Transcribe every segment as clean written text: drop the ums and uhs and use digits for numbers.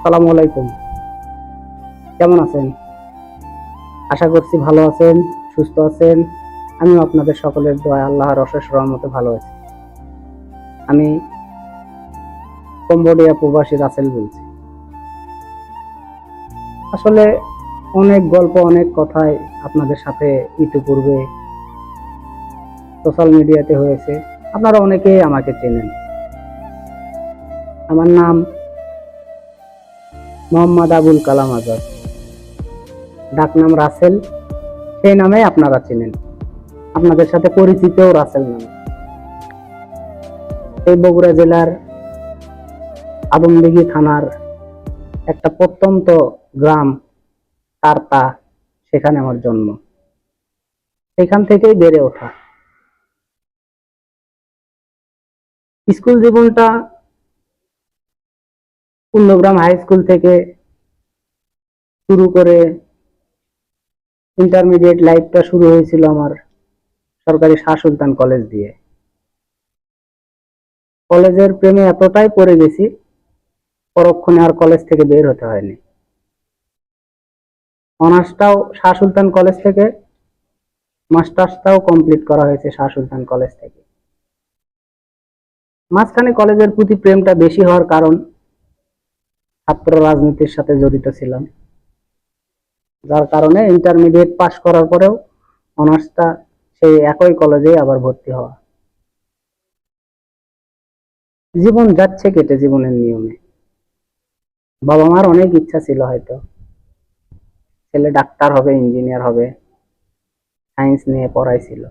আসসালামু আলাইকুম। কেমন আছেন? আশা করছি ভালো আছেন, সুস্থ আছেন। আমিও আপনাদের সকলের দোয়ায় আল্লাহর অশেষ রহমতে ভালো আছি। আমি কম্বোডিয়া প্রবাসী রাসেল বলছি। আসলে অনেক গল্প, অনেক কথাই আপনাদের সাথে ইতিপূর্বে সোশ্যাল মিডিয়াতে হয়েছে। আপনারা অনেকেই আমাকে চেনেন। আমার নাম মোহাম্মদ আবুল কালাম আজাদ, ডাকনাম রাসেল। সেই নামে আপনারা চেনেন, আপনাদের সাথে পরিচিতও রাসেল নামে। এই বগুড়া জেলার আদমদিঘি থানার একটা প্রত্যন্ত গ্রাম তারতা, সেখানে আমার জন্ম, সেখান থেকেই বেড়ে ওঠা। স্কুল জীবনটা কুন্নগ্রাম হাই স্কুল থেকে শুরু করে ইন্টারমিডিয়েট লাইফটা শুরু হয়েছিল আমার সরকারি শাহ সুলতান কলেজ দিয়ে। কলেজের প্রেমে এতটাই পড়ে গেছি, পরক্ষণে আর কলেজ থেকে বের হতে হয়নি। অনার্সটাও শাহ সুলতান কলেজ থেকে, মাস্টার্সটাও কমপ্লিট করা হয়েছে শাহ সুলতান কলেজ থেকে। মাঝখানে কলেজের প্রতি প্রেমটা বেশি হওয়ার কারণ ছাত্র রাজনীতির সাথে জড়িত ছিলাম, যার কারণে ইন্টারমিডিয়েট পাশ করার পরেও অনার্সটা সেই একই কলেজে আবার ভর্তি হওয়া। জীবন যাচ্ছে কেটে জীবনের নিয়মে। বাবা মার অনেক ইচ্ছা ছিল, হয়তো ছেলে ডাক্তার হবে, ইঞ্জিনিয়ার হবে, সায়েন্স নিয়ে পড়াইছিল,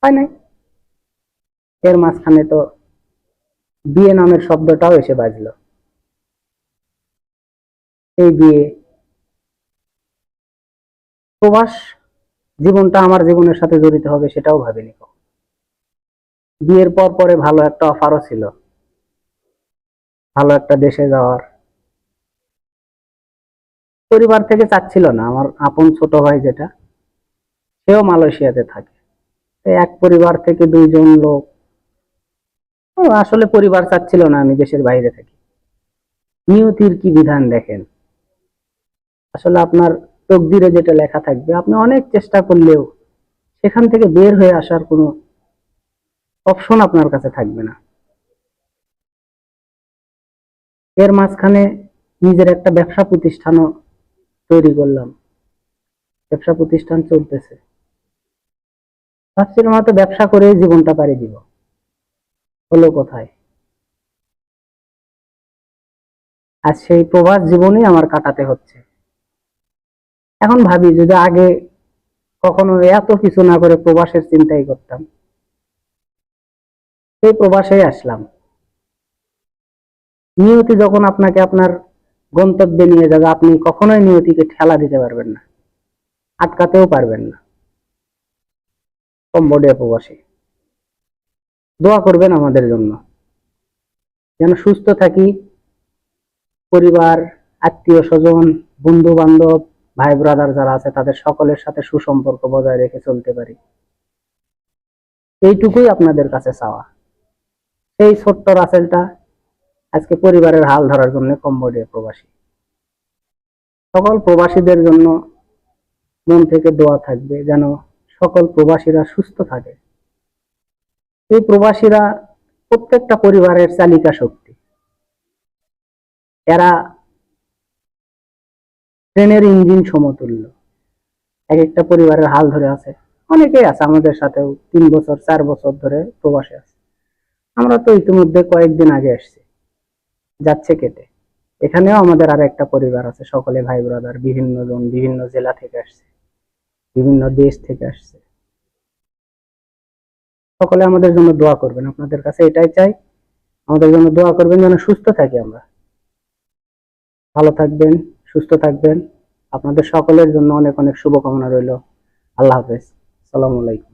হয় নাই। এর মাঝখানে তো বিয়ে নামের শব্দটাও এসে বাজলো। এই বিয়ে, প্রবাস জীবনটা আমার জীবনের সাথে জড়িত হবে সেটাও ভাবিনি। বিয়ের পর পরে ভালো একটা অফারও ছিল, ভালো একটা দেশে যাওয়ার। পরিবার থেকে চাচ্ছিল না, আমার আপন ছোট ভাই যেটা, সেও মালয়েশিয়াতে থাকে। এক পরিবার থেকে দুইজন লোক, আসলে পরিবার চাচ্ছিল না আমি দেশের বাইরে থাকি। নিয়তির কি বিধান দেখেন। আসলে আপনার তকদিরে যেটা লেখা থাকবে, আপনি অনেক চেষ্টা করলেও সেখান থেকে বের হয়ে আসার কোনো অপশন আপনার কাছে থাকবে না। এর মাঝখানে নিজের একটা ব্যবসা প্রতিষ্ঠানও তৈরি করলাম, ব্যবসা প্রতিষ্ঠান চলতেছে। ভাবছিলাম হয়তো ব্যবসা করে জীবনটা পাড়ি দিব, হলো কোথায়। আর সেই প্রবাস জীবনেই আমার কাটাতে হচ্ছে। এখন ভাবি যদি আগে কখনো এত কিছু না করে প্রবাসের চিন্তাই করতাম, সেই প্রবাসেই আসলাম। নিয়তি যখন আপনাকে আপনার গন্তব্যে নিয়ে যাবে, আপনি কখনোই নিয়তিকে ঠেলা দিতে পারবেন না, আটকাতেও পারবেন না। কম্বোডিয়া প্রবাসী, দোয়া করবেন আমাদের জন্য, যেন সুস্থ থাকি, পরিবার, আত্মীয় স্বজন, বন্ধু বান্ধব, ভাই ব্রাদার যারা আছে তাদের সকলের সাথে সুসম্পর্ক বজায় রেখে চলতে পারি। এইটুকুই আপনাদের কাছে চাওয়া। সেই ছোট্ট রাসেলটা আজকে পরিবারের হাল ধরার জন্য কম্বোডিয়া প্রবাসী। সকল প্রবাসীদের জন্য মন থেকে দোয়া থাকবে, যেন সকল প্রবাসীরা সুস্থ থাকে। এই প্রবাসীরা প্রত্যেকটা পরিবারের চালিকা শক্তি। এরা ট্রেনের ইঞ্জিন সমতুল্য, এক একটা পরিবারের হাল ধরে আছে। অনেকেই আছে আমাদের সাথেও 3 বছর 4 বছর ধরে প্রবাসে আছে। আমরা তো ইতিমধ্যে কয়েকদিন আগে আসছি, যাচ্ছে কেটে। এখানেও আমাদের আর একটা পরিবার আছে, সকলে ভাই ব্রাদার, বিভিন্ন জন বিভিন্ন জেলা থেকে আসছে, বিভিন্ন দেশ থেকে আসছে। সকলে আমাদের জন্য দোয়া করবেন, আপনাদের কাছে এটাই চাই, আমাদের জন্য দোয়া করবেন যেন সুস্থ থাকি আমরা। ভালো থাকবেন, সুস্থ থাকবেন। আপনাদের সকলের জন্য অনেক অনেক শুভকামনা রইল। আল্লাহ হাফেজ, আসসালামু আলাইকুম।